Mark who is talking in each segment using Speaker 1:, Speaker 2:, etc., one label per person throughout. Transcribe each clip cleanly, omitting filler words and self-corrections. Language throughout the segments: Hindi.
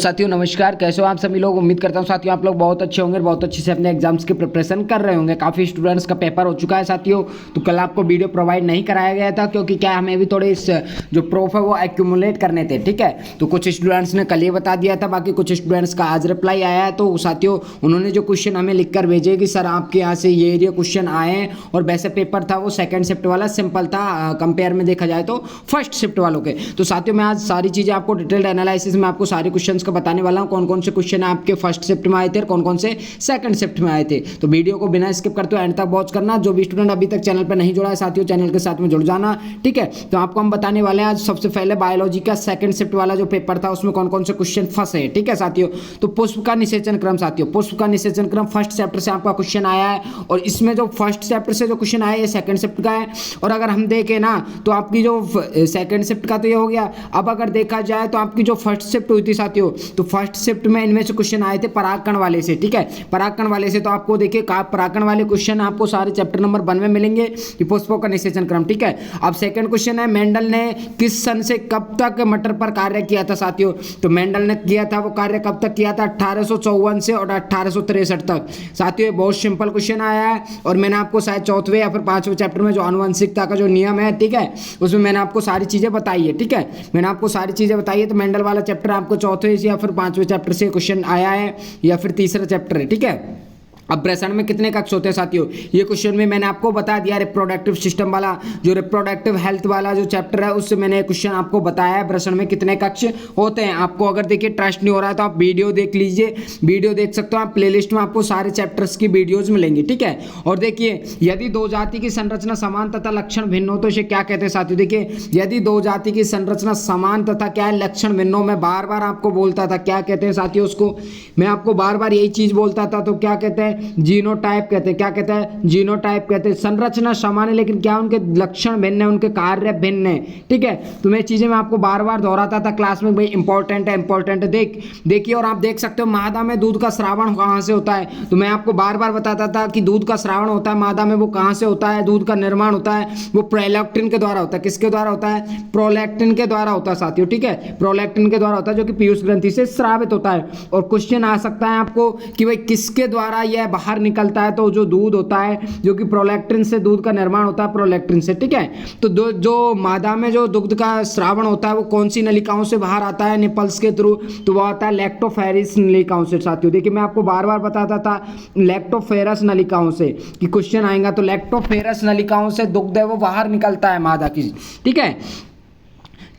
Speaker 1: साथियों नमस्कार, कैसे हो आप सभी लोग। उम्मीद करता हूँ साथियों आप लोग बहुत अच्छे होंगे, बहुत अच्छे से अपने एग्जाम्स की प्रिपरेशन कर रहे होंगे। काफ़ी स्टूडेंट्स का पेपर हो चुका है साथियों, तो कल आपको वीडियो प्रोवाइड नहीं कराया गया था क्योंकि क्या हमें भी थोड़े इस जो प्रूफ है वो एक्यूमुलेट करने थे। ठीक है, तो कुछ स्टूडेंट्स ने कल ये बता दिया था, बाकी कुछ स्टूडेंट्स का आज रिप्लाई आया है। तो साथियों उन्होंने जो क्वेश्चन हमें लिख कर भेजे कि सर आपके यहाँ से ये क्वेश्चन आए हैं, और वैसे पेपर था वो सेकेंड शिफ्ट वाला सिंपल था कंपेयर में देखा जाए तो फर्स्ट शिफ्ट वालों के। तो साथियों मैं आज सारी चीज़ें आपको डिटेल्ड एनालिसिस में आपको सारे क्वेश्चन का बताने वाला हूँ, कौन कौन से क्वेश्चन आपके फर्स्ट शिफ्ट में आए थे और कौन कौन से सेकंड शिफ्ट में आए थे। तो वीडियो को बिना स्किप करते हुए एंड तक वॉच करना। जो भी स्टूडेंट अभी तक चैनल पर नहीं जुड़ा है साथियों, चैनल के साथ में जुड़ जाना। ठीक है, तो आपको हम बताने वाले हैं आज सबसे पहले बायोलॉजी का सेकंड शिफ्ट वाला जो पेपर था उसमें कौन कौन से क्वेश्चन फंसे। ठीक है साथियों, तो पुष्प का निषेचन क्रम साथियों, पुष्प का निषेचन क्रम फर्स्ट चैप्टर से आपका क्वेश्चन आया है, और इसमें जो फर्स्ट चैप्टर से जो क्वेश्चन आया है ये सेकंड शिफ्ट का है। और अगर हम देखें ना तो आपकी जो सेकंड शिफ्ट का तो ये हो गया। अब अगर देखा जाए तो आपकी जो फर्स्ट शिफ्ट हुई थी साथियों, तो फर्स्ट शिफ्ट में इनमें से क्वेश्चन आए थे परागकण वाले से। ठीक है, परागकण वाले से तो आपको देखिए परागकण वाले क्वेश्चन आपको सारे चैप्टर नंबर 1 में मिलेंगे कि पुष्पों का निषेचन क्रम। ठीक है, अब सेकंड क्वेश्चन है मेंडल ने किस सन से कब तक मटर पर कार्य किया था साथियों। तो मेंडल ने किया था वो कार्य कब तक किया था, 1854 से और 1863 तक। साथियों ये बहुत सिंपल क्वेश्चन आया है, और मैंने आपको शायद चौथे या फिर 5वें चैप्टर में जो आनुवंशिकता का जो नियम है, ठीक है, उसमें मैंने आपको सारी चीजें बताई है। ठीक है, मैंने आपको सारी चीजें बताई है। तो मेंडल वाला चैप्टर आपको चौथे या फिर 5वें चैप्टर से क्वेश्चन आया है, या फिर तीसरा चैप्टर है। ठीक है, अब प्रश्न में कितने कक्ष होते हैं साथियों, ये क्वेश्चन में मैंने आपको बता दिया। रिप्रोडक्टिव सिस्टम वाला जो रिप्रोडक्टिव हेल्थ वाला जो चैप्टर है उससे मैंने क्वेश्चन आपको बताया है प्रश्न में कितने कक्ष होते हैं। आपको अगर देखिए ट्रस्ट नहीं हो रहा है तो आप वीडियो देख लीजिए, वीडियो देख सकते हो आप, प्लेलिस्ट में आपको सारे चैप्टर्स की वीडियोज मिलेंगी। ठीक है, और देखिए यदि दो जाति की संरचना समान तथा लक्षण भिन्न हो तो इसे क्या कहते हैं साथियों। देखिए यदि दो जाति की संरचना समान तथा क्या है लक्षण भिन्न हो, मैं बार बार आपको बोलता था क्या कहते हैं साथियों उसको, मैं आपको बार बार यही चीज बोलता था। तो क्या कहते हैं, जीनोटाइप कहते हैं। क्या कहते हैं, जीनोटाइप कहते हैं। संरचना समान है लेकिन क्या उनके लक्षण भिन्न है, उनके कार्य भिन्न है। ठीक है, तो मैं चीजें मैं आपको बार बार दोहराता था क्लास में, भाई इंपॉर्टेंट है इंपॉर्टेंट है। देखिए और आप देख सकते हो मादा में दूध का स्रावण कहां से होता है, तो मैं आपको बार बार बताता था कि दूध का स्रावण होता है मादा में, वो कहां से होता है, दूध का निर्माण होता है वो प्रोलैक्टिन के द्वारा होता है। किसके द्वारा होता है, प्रोलैक्टिन के द्वारा होता है साथियों। ठीक है, प्रोलैक्टिन के द्वारा होता है जो कि पीयूष ग्रंथि से स्रावित होता है। और क्वेश्चन आ सकता है आपको कि भाई किसके द्वारा यह बाहर निकलता है, तो जो दूध होता है जो कि प्रोलैक्टिन से दूध का निर्माण होता है, प्रोलैक्टिन से। ठीक है, तो जो मादा में जो दुग्ध का स्रावण होता है वो कौन सी नलिकाओं से बाहर आता है, निपल्स के थ्रू, तो वो आता है लैक्टोफेरस नलिकाओं से साथियों। देखिए मैं आपको बार बार बताता था लैक्टोफेरस नलिकाओं से कि क्वेश्चन आएगा, तो लैक्टोफेरस नलिकाओं से दुग्ध है वो बाहर निकलता है मादा की। ठीक है,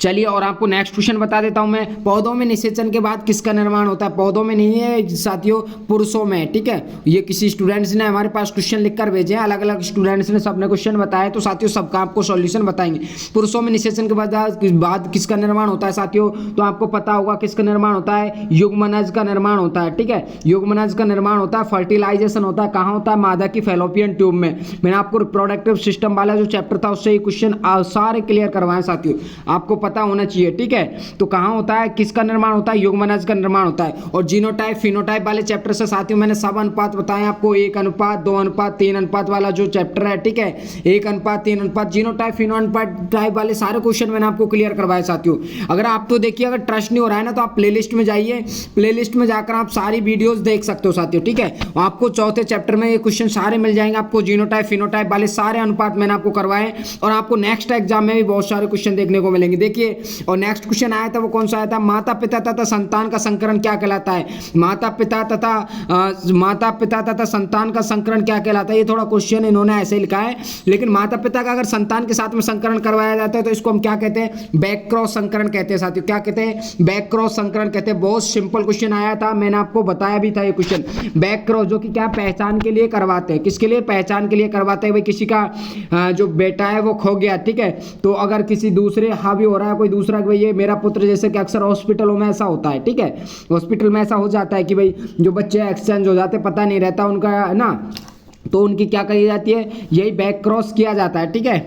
Speaker 1: चलिए और आपको नेक्स्ट क्वेश्चन बता देता हूं मैं, पौधों में निषेचन के बाद किसका निर्माण होता है। पौधों में नहीं है साथियों, पुरुषों में। ठीक है, ये किसी स्टूडेंट्स ने हमारे पास क्वेश्चन लिखकर भेजे हैं, अलग अलग स्टूडेंट्स ने सबने क्वेश्चन बताया, तो साथियों सबका आपको सॉल्यूशन बताएंगे। पुरुषों में निषेचन के बाद किसका निर्माण होता है साथियों, तो आपको पता होगा किसका निर्माण होता है, युग्मनज का निर्माण होता है। ठीक है, युग्मनज का निर्माण होता है, फर्टिलाइजेशन होता है, कहाँ होता है, मादा की फैलोपियन ट्यूब में। मैंने आपको रिप्रोडक्टिव सिस्टम वाला जो चैप्टर था उससे ये क्वेश्चन सारे क्लियर करवाए साथियों, आपको पता होना चाहिए। ठीक है, तो कहां होता है, किसका निर्माण होता है, युग्मनज का निर्माण होता है। और जीनोटाइप फिनोटाइप वाले चैप्टर से साथियों मैंने सब अनुपात बताए आपको, 1 अनुपात 2 अनुपात 3 अनुपात वाला जो चैप्टर है। ठीक है, 1 अनुपात 3 अनुपात, जीनोटाइप फिनोटाइप वाले सारे क्वेश्चन मैंने आपको क्लियर करवाए साथियों। अगर आप तो देखिए अगर ट्रस्ट नहीं हो रहा है ना तो आप प्लेलिस्ट में जाइए, प्लेलिस्ट में जाकर आप सारी वीडियोस देख सकते हो साथियों। ठीक है, आपको चौथे चैप्टर में ये क्वेश्चन सारे मिल जाएंगे, आपको जीनोटाइप फिनोटाइप वाले सारे अनुपात मैंने आपको करवाए, और आपको नेक्स्ट एग्जाम में भी बहुत सारे क्वेश्चन देखने को मिलेंगे। देखिए और नेक्स्ट क्वेश्चन आया था वो कौन सा आया था, माता पिता तथा संतान का संकरण क्या कहलाता है। माता पिता तथा संतान का संकरण क्या कहलाता है, ये थोड़ा क्वेश्चन इन्होंने ऐसे लिखा है, लेकिन माता पिता का अगर संतान के साथ में संकरण करवाया जाता है तो इसको हम क्या कहते हैं, बैक क्रॉस संकरण कहते हैं साथियों। क्या कहते हैं, बैक क्रॉस संकरण कहते हैं। बहुत सिंपल क्वेश्चन आया था, मैंने आपको बताया भी था ये क्वेश्चन, बैक क्रॉस जो कि क्या पहचान के लिए करवाते हैं, किसके लिए, पहचान के लिए करवाते हैं। भाई किसी का जो बेटा है वो खो गया, ठीक है, तो अगर किसी दूसरे हावी हो रहा है कोई दूसरा, भाई ये मेरा पुत्र, जैसे कि अक्सर हॉस्पिटलों में ऐसा होता है। ठीक है, हॉस्पिटल में ऐसा हो जाता है कि भाई जो बच्चे एक्सचेंज हो जाते पता नहीं रहता उनका, है ना, तो उनकी क्या करी जाती है, यही बैक क्रॉस किया जाता है। ठीक है,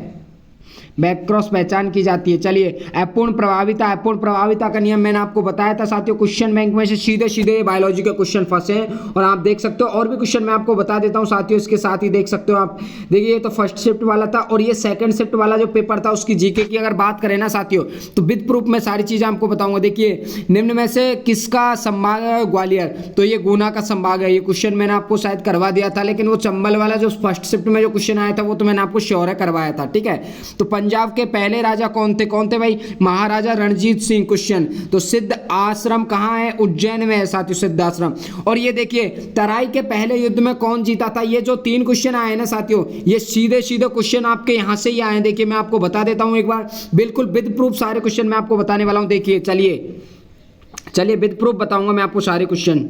Speaker 1: बैकक्रॉस पहचान की जाती है। चलिए, अपूर्ण प्रभाविता, अपूर्ण प्रभाविता का नियम मैंने आपको बताया था साथियों। क्वेश्चन बैंक में से सीधे सीधे बायोलॉजी के क्वेश्चन फंसे हैं और आप देख सकते हो। और भी क्वेश्चन मैं आपको बता देता हूं साथियों, इसके साथ ही देख सकते हो आप। देखिए, ये तो फर्स्ट शिफ्ट वाला था और ये सेकंड शिफ्ट वाला जो पेपर था उसकी जीके की अगर बात करें ना साथियों, तो विद प्रूफ में सारी चीजें आपको बताऊंगा। देखिए, निम्न में से किसका संभाग है ग्वालियर, तो ये गुना का संभाग है। ये क्वेश्चन मैंने आपको शायद करवा दिया था, लेकिन वो चंबल वाला जो फर्स्ट शिफ्ट में जो क्वेश्चन आया था वो तो मैंने आपको श्योर है करवाया था। ठीक है, तो पंजाब के पहले राजा कौन थे भाई? महाराजा रणजीत सिंह। क्वेश्चन, तो सिद्ध आश्रम कहाँ है? उज्जैन में है साथियों, सिद्ध आश्रम। और ये देखिए, तराई के पहले युद्ध में कौन जीता था? ये जो 3 क्वेश्चन आए ना साथियों, ये सीधे सीधे क्वेश्चन आपके यहां से ही आए। देखिए, मैं आपको बता देता हूं एक बार, बिल्कुल विद प्रूफ सारे क्वेश्चन मैं आपको बताने वाला हूं। देखिए, चलिए विद प्रूफ बताऊंगा मैं आपको सारे क्वेश्चन।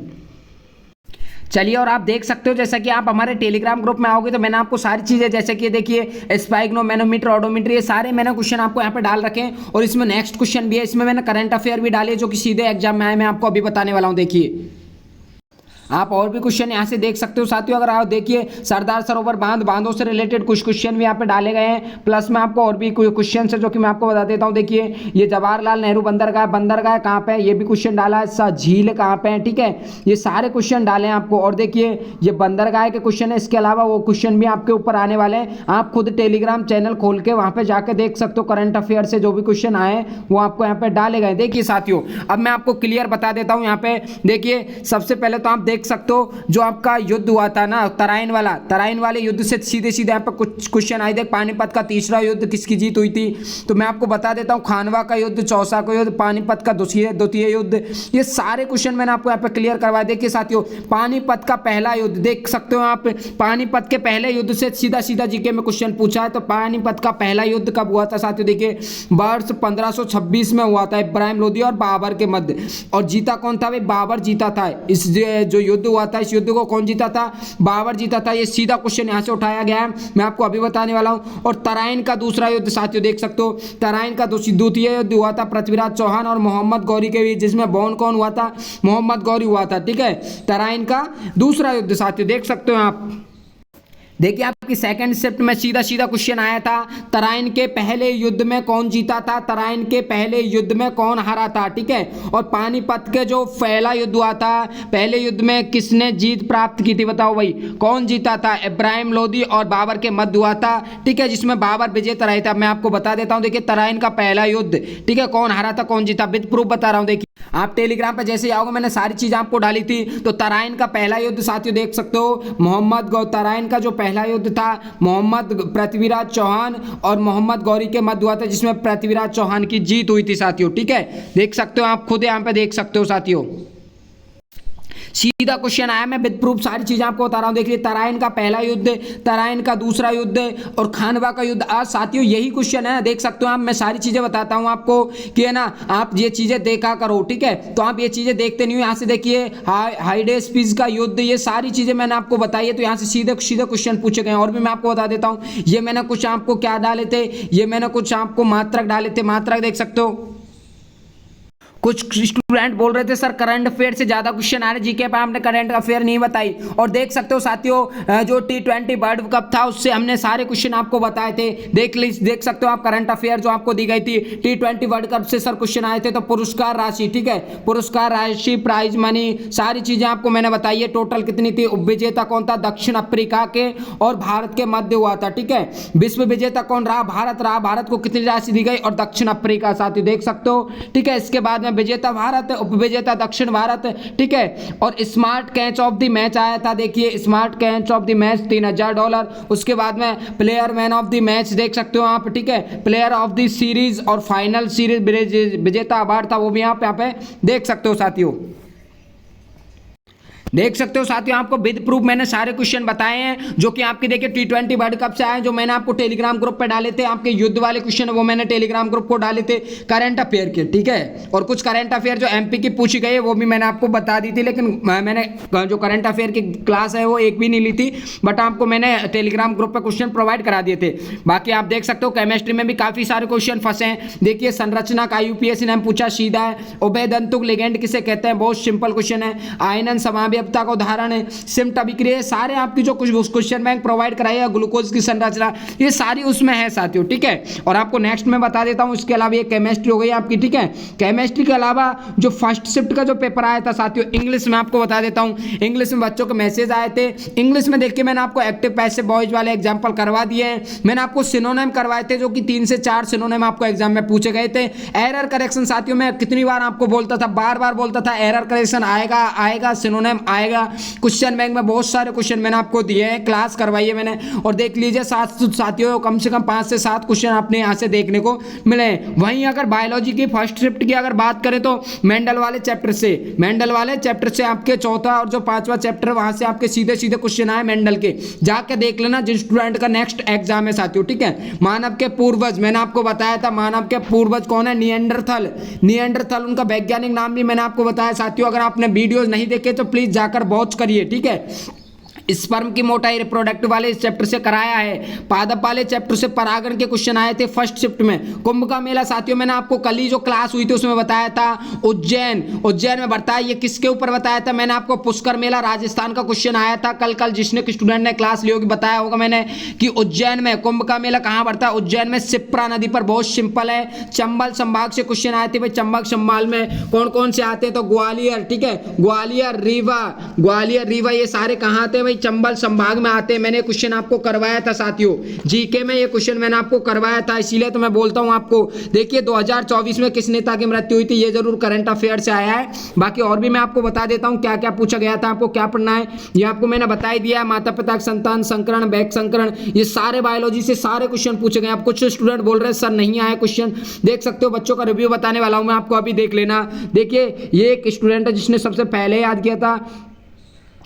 Speaker 1: चलिए, और आप देख सकते हो जैसा कि आप हमारे टेलीग्राम ग्रुप में आओगे तो मैंने आपको सारी चीजें, जैसे कि देखिए स्पाइग्नो, मैनोमीटर, ऑडोमीटर, ये सारे मैंने क्वेश्चन आपको यहाँ पे डाल रखे हैं। और इसमें नेक्स्ट क्वेश्चन भी है, इसमें मैंने करंट अफेयर भी डाले जो कि सीधे एग्जाम में आए, मैं आपको अभी बताने वाला हूँ। देखिए, आप और भी क्वेश्चन यहाँ से देख सकते हो साथियों। अगर आप देखिए, सरदार सरोवर बांधों से रिलेटेड कुछ क्वेश्चन भी यहाँ पे डाले गए हैं। प्लस में आपको और भी क्वेश्चन है जो कि मैं आपको बता देता हूँ। देखिए, ये जवाहरलाल नेहरू बंदरगाह कहाँ पे है, ये भी क्वेश्चन डाला है। झील कहाँ पे है, ठीक है, ये सारे क्वेश्चन डाले हैं आपको। और देखिए, ये बंदरगाह के क्वेश्चन है, इसके अलावा वो क्वेश्चन भी आपके ऊपर आने वाले हैं। आप खुद टेलीग्राम चैनल खोल के वहाँ पे जाके देख सकते हो। करंट अफेयर से जो भी क्वेश्चन आए वो आपको यहाँ पे डाले गए। देखिए साथियों, अब मैं आपको क्लियर बता देता हूँ यहाँ पे। देखिए, सबसे पहले तो आप देख सकते हो जो आपका युद्ध हुआ था ना तराइन वाले युद्ध से सीधे सीधे यहाँ पे कुछ क्वेश्चन आए थे। पानीपत का तीसरा युद्ध किसकी जीत हुई थी, तो मैं आपको बता देता हूँ। खानवा का युद्ध, चौसा का युद्ध, पानीपत का द्वितीय युद्ध, ये सारे क्वेश्चन मैंने आपको यहाँ पे क्लियर करवाया। देखिए साथियों, पानीपत का पहला युद्ध देख सकते हो आप। पानीपत के पहले युद्ध से सीधा सीधा जीके में क्वेश्चन पूछा है। तो पानीपत का पहला युद्ध कब हुआ था साथियों? देखिए, वर्ष 1526 में हुआ था, इब्राहिम लोदी और बाबर के मध्य। और जीता कौन था भाई? बाबर जीता था। इस जो युद्ध हुआ था, इस युद्ध को कौन जीता था? बाबर जीता था। ये सीधा क्वेश्चन यहां से उठाया गया है, मैं आपको अभी बताने वाला हूं। और तराइन का दूसरा युद्ध साथियों देख सकते हो, तराइन का द्वितीय युद्ध हुआ था पृथ्वीराज चौहान और मोहम्मद गौरी के बीच, जिसमें बॉन्ड कौन हुआ था? मोहम्मद गौरी हुआ था। ठीक है, तराइन का दूसरा युद्ध साथियों देख सकते हो आप। देखिए, आपकी सेकंड शिफ्ट में सीधा सीधा क्वेश्चन आया था, तराइन के पहले युद्ध में कौन जीता था? तराइन के पहले युद्ध में कौन हारा था? ठीक है, और पानीपत के जो पहला युद्ध हुआ था, पहले युद्ध में किसने जीत प्राप्त की थी? बताओ भाई, कौन जीता था? इब्राहिम लोदी और बाबर के मध्य हुआ था। ठीक है, जिसमें बाबर विजेता रहे थे। मैं आपको बता देता हूं, देखिए, तराइन का पहला युद्ध, ठीक है, कौन हारा था, कौन जीता, विद प्रूफ बता रहा हूं। देखिए, आप टेलीग्राम पे जैसे आओगे मैंने सारी चीज आपको डाली थी। तो तराइन का पहला युद्ध साथियों देख सकते हो, तराइन का जो पहला युद्ध था, मोहम्मद पृथ्वीराज चौहान और मोहम्मद गौरी के मध्य हुआ था, जिसमें पृथ्वीराज चौहान की जीत हुई थी साथियों। ठीक है, देख सकते हो आप, खुद यहाँ पे देख सकते हो साथियों। सीधा क्वेश्चन आया, मैं विद प्रूफ सारी चीजें आपको बता रहा हूं। देखिए, तराइन का पहला युद्ध, तराइन का दूसरा युद्ध और खानवा का युद्ध। आज साथियों यही क्वेश्चन है, देख सकते हो आप। मैं सारी चीजें बताता हूं आपको कि है ना, आप ये चीजें देखा करो। ठीक है, तो आप ये चीजें देखते नहीं हो। यहाँ से देखिए, हाइडेस्पिस का युद्ध, ये सारी चीजें मैंने आपको बताई है। तो यहाँ से सीधे सीधे क्वेश्चन पूछे गए। और भी मैं आपको बता देता हूँ, ये मैंने कुछ आपको क्या डाले थे, ये मैंने कुछ आपको मात्रक डाले थे। मात्रक देख सकते हो। कुछ स्टूडेंट बोल रहे थे सर करंट अफेयर से ज्यादा क्वेश्चन आ रहे जीके पे, आपने करंट अफेयर नहीं बताई। और देख सकते हो साथियों, जो T20 वर्ल्ड कप था उससे हमने सारे क्वेश्चन आपको बताए थे। देख सकते हो आप, करंट अफेयर जो आपको दी गई थी T20 वर्ल्ड कप से सर क्वेश्चन आए थे। तो पुरस्कार राशि, ठीक है, पुरस्कार राशि, प्राइज मनी, सारी चीजें आपको मैंने बताई है। टोटल कितनी थी? उपविजेता कौन था? दक्षिण अफ्रीका के और भारत के मध्य हुआ था। ठीक है, विश्व विजेता कौन रहा? भारत रहा। भारत को कितनी राशि दी गई? और दक्षिण अफ्रीका साथियों देख सकते हो। ठीक है, इसके बाद में विजेता भारत, उपविजेता दक्षिण भारत। ठीक है, और smart catch of the match आया था। देखिए, smart catch of the match $3000। उसके बाद में player man of the match देख सकते हो आप। ठीक है, प्लेयर ऑफ द सीरीज और फाइनल सीरीज विजेता अवार्ड था, वो भी आप यहाँ पे देख सकते हो साथियों। देख सकते हो साथियों, आपको विद प्रूफ मैंने सारे क्वेश्चन बताए हैं जो कि आपके देखिए T20 वर्ल्ड कप से आए, जो मैंने आपको टेलीग्राम ग्रुप पे डाले थे। आपके युद्ध वाले क्वेश्चन वो मैंने टेलीग्राम ग्रुप को डाले थे करंट अफेयर के। ठीक है, और कुछ करंट अफेयर जो MP की पूछी गई है वो भी मैंने आपको बता दी थी, लेकिन मैंने जो करंट अफेयर की क्लास है वो एक भी नहीं ली थी, बट आपको मैंने टेलीग्राम ग्रुप पर क्वेश्चन प्रोवाइड करा दिए थे। बाकी आप देख सकते हो केमिस्ट्री में भी काफी सारे क्वेश्चन फंसे हैं। देखिए, संरचना का UPSC ने पूछा सीधा है। उभयदंतुक लिगेंड किसे कहते हैं? बहुत सिंपल क्वेश्चन है। आयनन समावयव देवता का उदाहरण है, सिम्ट अभिक्रिया, सारे आपकी जो कुछ क्वेश्चन बैंक प्रोवाइड कराई है, ग्लूकोज की संरचना, ये सारी उसमें है साथियों, ठीक है। और आपको नेक्स्ट में बता देता हूँ, इसके अलावा ये केमिस्ट्री हो गई आपकी, ठीक है। केमिस्ट्री के अलावा जो फर्स्ट शिफ्ट का जो पेपर आया था साथियों, इंग्लिश में आपको बता देता हूँ, इंग्लिश में बच्चों के मैसेज आए थे। इंग्लिश में देखिए मैंने आपको एक्टिव पैसिव वॉइस वाले एग्जाम्पल करवा दिए हैं, मैंने आपको सिनोनिम करवाए थे जो कि 3 से 4 सिनोनिम आपको एग्जाम में पूछे गए थे। एरर करेक्शन साथियों, मैं कितनी बार आपको बोलता था, बार बार बोलता था एरर करेक्शन आएगा आएगा, सिनोनिम आएगा। क्वेश्चन बैंक में बहुत सारे क्वेश्चन मैंने आपको दिए हैं, क्लास करवाई है मैंने, और देख लीजिए साथियों कम से कम 5 से 7 क्वेश्चन आपने यहाँ से देखने को मिले। वहीं अगर बायोलॉजी की फर्स्ट शिफ्ट की अगर बात करें तो मेंडल वाले चैप्टर से आपके चौथा और जो 5वां चैप्टर वहां से आपके सीधे सीधे क्वेश्चन आए मेंडल के, जाके देख लेना जिन स्टूडेंट का नेक्स्ट एग्जाम है साथियों, ठीक है। मानव के पूर्वज मैंने आपको बताया था, मानव के पूर्वज कौन है, निएंडरथल, उनका वैज्ञानिक नाम भी मैंने आपको बताया साथियों। अगर आपने वीडियोस नहीं देखे तो प्लीज जाकर वॉच करिए, ठीक है। स्पर्म की मोटाई रिप्रोडक्टिव वाले इस चैप्टर से कराया है, पादप वाले चैप्टर से परागण के क्वेश्चन आए थे फर्स्ट शिफ्ट में। कुंभ का मेला साथियों मैंने आपको कल ही जो क्लास हुई थी उसमें बताया था, उज्जैन में बताया, ये किसके ऊपर बताया था मैंने आपको, पुष्कर मेला राजस्थान का क्वेश्चन आया था कल जिसने स्टूडेंट ने क्लास ली होगी बताया होगा मैंने कि उज्जैन में कुंभ का मेला कहाँ पड़ता है, उज्जैन में शिप्रा नदी पर। बहुत सिंपल है, चंबल संभाग से क्वेश्चन आए थे भाई, चंबल संभाग में कौन कौन से आते हैं, तो ग्वालियर, ठीक है, ग्वालियर रीवा ये सारे कहाँ आते हैं भाई, चंबल संभाग में आते हैं। मैंने क्वेश्चन आपको करवाया था साथियों, जीके में ये क्वेश्चन मैंने आपको करवाया था, इसीलिए तो मैं बोलता हूं आपको। देखिए 2024 में किस नेता की मृत्यु हुई थी, ये जरूर करंट अफेयर से आया है। बाकी और भी मैं आपको बता देता हूं क्या क्या पूछा गया था, आपको क्या पढ़ना है ये आपको मैंने बता ही दिया है। माता पिता संतान संकरण, बैक संकरण, ये सारे बायोलॉजी से सारे क्वेश्चन पूछे गए। आप कुछ स्टूडेंट बोल रहे हैं सर नहीं आया क्वेश्चन, देख सकते हो बच्चों का रिव्यू बताने वाला हूं मैं आपको, अभी देख लेना। देखिए ये एक स्टूडेंट है जिसने सबसे पहले याद किया था,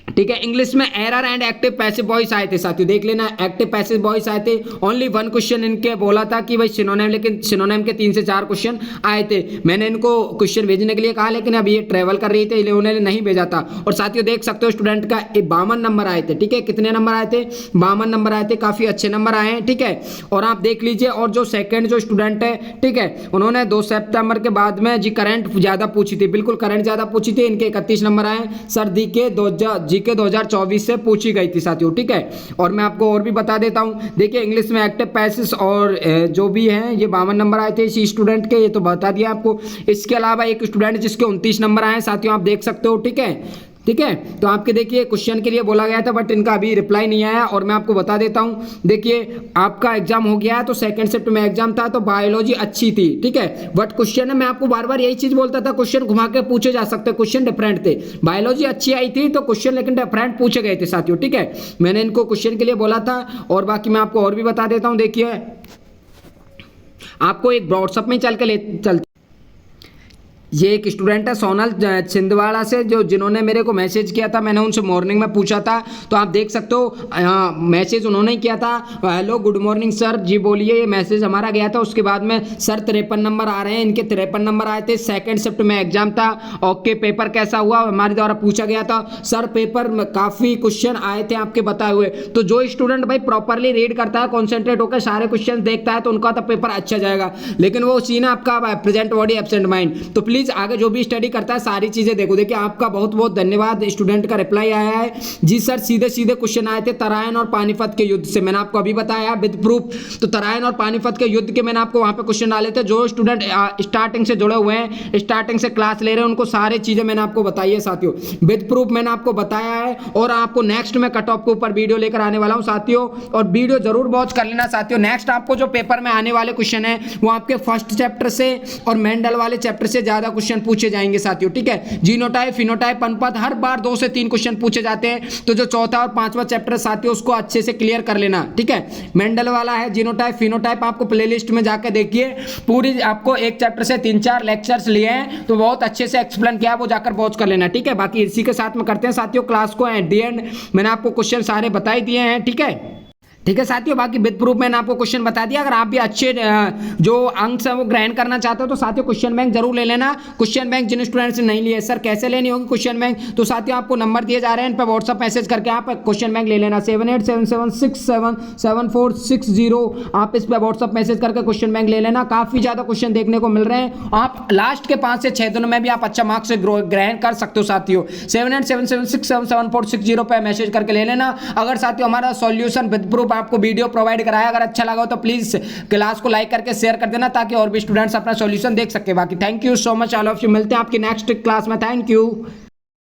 Speaker 1: ठीक है। इंग्लिश में error and active passive voice आए थे साथियों, देख लेना, एक्टिव पैसिव वॉइस आए थे। ओनली 1 क्वेश्चन इनके बोला था कि भाई सिनोनिम, लेकिन सिनोनिम के 3 से 4 क्वेश्चन आए थे। मैंने इनको क्वेश्चन भेजने के लिए कहा, लेकिन अभी ये ट्रेवल कर रही थे इसलिए उन्होंने नहीं भेजा था। और साथियों देख सकते हो स्टूडेंट का 52 नंबर आए थे, ठीक है। कितने नंबर आए थे, 52 नंबर आए थे, काफी अच्छे नंबर आए हैं, ठीक है। और आप देख लीजिए, और जो सेकेंड जो स्टूडेंट है, ठीक है, उन्होंने 2 सितंबर के बाद में जी करंट ज्यादा पूछी थी, बिल्कुल करंट ज्यादा पूछी थी, इनके 31 नंबर आए। सर जीके 2024 से पूछी गई थी साथियों, ठीक है। और मैं आपको और भी बता देता हूं, देखिए इंग्लिश में एक्टिव पैसिव और जो भी हैं ये 52 नंबर आए थे इसी स्टूडेंट के, ये तो बता दिया आपको। इसके अलावा एक स्टूडेंट जिसके 29 नंबर आए साथियों, आप देख सकते हो, ठीक है। तो आपके देखिए क्वेश्चन के लिए बोला गया था बट इनका अभी रिप्लाई नहीं आया। और मैं आपको बता देता हूं, देखिए आपका एग्जाम हो गया है, तो सेकंड शिफ्ट में एग्जाम था तो बायोलॉजी अच्छी थी, ठीक है। बट क्वेश्चन मैं आपको बार बार यही चीज बोलता था, क्वेश्चन घुमा के पूछे जा सकते, क्वेश्चन डिफरेंट थे। बायोलॉजी अच्छी आई थी तो क्वेश्चन लेकिन डिफरेंट पूछे गए थे साथियों, ठीक है। मैंने इनको क्वेश्चन के लिए बोला था। और बाकी मैं आपको और भी बता देता हूँ, देखिए आपको एक व्हाट्सएप में चलते, ये एक स्टूडेंट है सोनल छिंदवाड़ा से, जो जिन्होंने मेरे को मैसेज किया था, मैंने उनसे मॉर्निंग में पूछा था, तो आप देख सकते हो मैसेज उन्होंने किया था, हेलो गुड मॉर्निंग सर जी बोलिए, ये मैसेज हमारा गया था। उसके बाद में सर 53 नंबर आ रहे हैं, इनके 53 नंबर आए थे, सेकंड शिफ्ट में एग्जाम था। ओके पेपर कैसा हुआ, हमारे द्वारा पूछा गया था। सर पेपर में काफ़ी क्वेश्चन आए थे आपके बताए हुए। तो जो स्टूडेंट भाई प्रॉपरली रीड करता है, कॉन्सेंट्रेट होकर सारे क्वेश्चन देखता है, तो उनका तो पेपर अच्छा जाएगा। लेकिन वो सीन है आपका प्रेजेंट बॉडी एब्सेंट माइंड, तो प्लीज आगे जो भी स्टडी करता है सारी चीजें देखो। देखिए आपका बहुत बहुत धन्यवाद, स्टूडेंट का रिप्लाई आया है जी सर, सीधे सीधे क्वेश्चन आए थे तराइन और पानीपत के युद्ध से, मैंने आपको अभी बताया विद प्रूफ। तो तराइन और पानीपत के युद्ध के मैंने आपको वहां पे क्वेश्चन डाले थे। जो स्टूडेंट स्टार्टिंग से जुड़े हुए हैं, स्टार्टिंग से क्लास ले रहे हैं, उनको सारी चीजें मैंने आपको बताई है साथियों, विद प्रूफ मैंने आपको बताया है। और आपको नेक्स्ट में कट ऑफ के ऊपर वीडियो लेकर आने वाला हूं साथियों, और वीडियो जरूर वॉच कर लेना साथियों। नेक्स्ट आपको जो पेपर में आने वाले क्वेश्चन है वो आपके फर्स्ट चैप्टर से और मेंडल वाले चैप्टर से ज्यादा क्वेश्चन पूछे जाएंगे साथियों, ठीक है। जीनोटाइप, फिनोटाइप, अनुपात हर बार 2 से 3 क्वेश्चन पूछे जाते हैं। तो जो चौथा और 5वां चैप्टर साथियों उसको अच्छे से क्लियर कर लेना, ठीक है। मेंडल वाला है जीनोटाइप, फिनोटाइप, आपको प्लेलिस्ट में जाकर देखिए, पूरी आपको एक चैप्टर से 3-4 लेक्चर्स लिए हैं, तो बहुत अच्छे से एक्सप्लेन किया, वो जाकर वॉच कर लेना, ठीक है। बाकी इसी के साथ में करते हैं साथियों क्लास को एट द एंड। मैंने आपको क्वेश्चन सारे बता ही दिए हैं, ठीक है। ठीक है साथियों, बाकी विद प्रूफ मैंने आपको क्वेश्चन बता दिया। अगर आप भी अच्छे जो अंक है वो ग्रहण करना चाहते हो तो साथियों क्वेश्चन बैंक जरूर ले लेना। क्वेश्चन बैंक जिन स्टूडेंट्स ने नहीं लिए, सर कैसे लेनी होगी क्वेश्चन बैंक, तो साथियों आपको नंबर दिए जा रहे हैं, इन पर व्हाट्सअप मैसेज करके आप क्वेश्चन बैंक ले लेना। 7877677460 आप इस पर व्हाट्सअप मैसेज करके क्वेश्चन बैंक ले लेना। काफी ज्यादा क्वेश्चन देखने को मिल रहे हैं, आप लास्ट के 5 से 6 दिनों में भी आप अच्छा मार्क्स से ग्रहण कर सकते हो साथियों। 7877677460 पे मैसेज करके ले लेना। अगर साथियों हमारा सॉल्यूशन विद प्रूफ आपको वीडियो प्रोवाइड कराया, अगर अच्छा लगा हो तो प्लीज क्लास को लाइक करके शेयर कर देना ताकि और भी स्टूडेंट्स अपना सॉल्यूशन देख सके। बाकी thank you so much all of you, मिलते हैं आपकी नेक्स्ट क्लास में। Thank you.